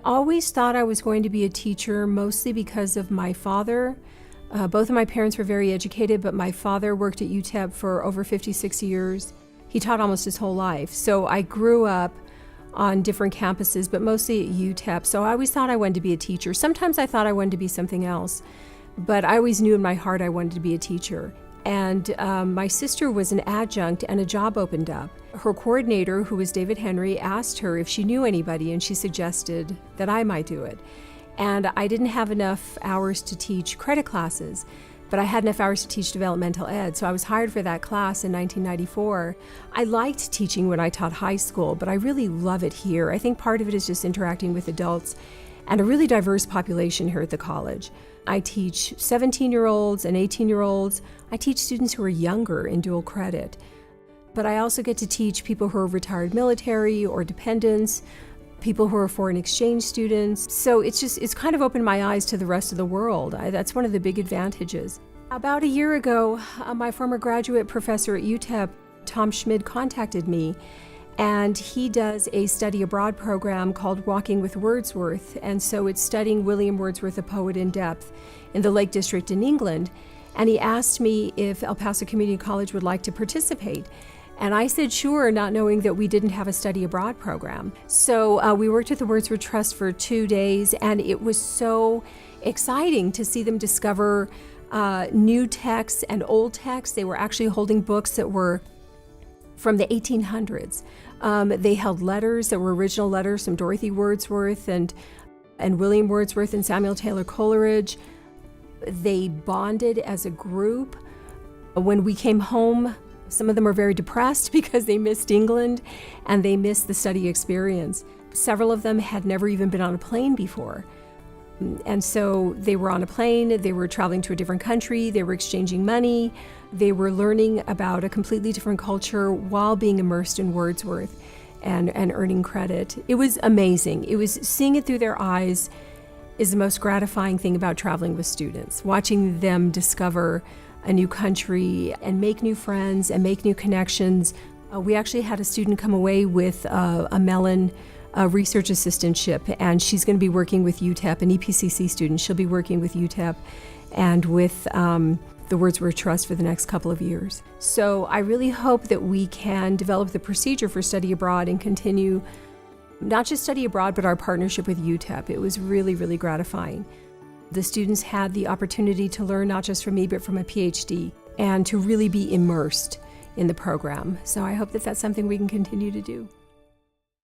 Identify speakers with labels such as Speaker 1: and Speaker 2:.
Speaker 1: always thought I was going to be a teacher, mostly because of my father. Both of my parents were very educated, but my father worked at UTEP for over 56 years. He taught almost his whole life. So I grew up on different campuses, but mostly at UTEP. So I always thought I wanted to be a teacher. Sometimes I thought I wanted to be something else, but I always knew in my heart I wanted to be a teacher. And my sister was an adjunct, and a job opened up. Her coordinator, who was David Henry, asked her if she knew anybody, and she suggested that I might do it. And I didn't have enough hours to teach credit classes, but I had enough hours to teach developmental ed, so I was hired for that class in 1994. I liked teaching when I taught high school, but I really love it here. I think part of it is just interacting with adults and a really diverse population here at the college. I teach 17-year-olds and 18-year-olds. I teach students who are younger in dual credit. But I also get to teach people who are retired military or dependents, people who are foreign exchange students. So it's kind of opened my eyes to the rest of the world. That's one of the big advantages. About a year ago, my former graduate professor at UTEP, Tom Schmid, contacted me, and he does a study abroad program called Walking with Wordsworth. And so it's studying William Wordsworth, a poet, in depth in the Lake District in England. And he asked me if El Paso Community College would like to participate. And I said sure, not knowing that we didn't have a study abroad program. So we worked at the Wordsworth Trust for 2 days, and it was so exciting to see them discover new texts and old texts. They were actually holding books that were from the 1800s. They held letters that were original letters from Dorothy Wordsworth and William Wordsworth and Samuel Taylor Coleridge. They bonded as a group. When we came home, some of them were very depressed because they missed England and they missed the study experience. Several of them had never even been on a plane before. And so they were on a plane, they were traveling to a different country, they were exchanging money, they were learning about a completely different culture while being immersed in Wordsworth and earning credit. It was amazing. It was seeing it through their eyes is the most gratifying thing about traveling with students, watching them discover a new country and make new friends and make new connections. We actually had a student come away with a Mellon research assistantship, and she's going to be working with UTEP, an EPCC student. She'll be working with UTEP and with the Wordsworth Trust for the next couple of years. So I really hope that we can develop the procedure for study abroad and continue not just study abroad, but our partnership with UTEP. It was really, really gratifying. The students had the opportunity to learn not just from me, but from a PhD, and to really be immersed in the program. So I hope that that's something we can continue to do.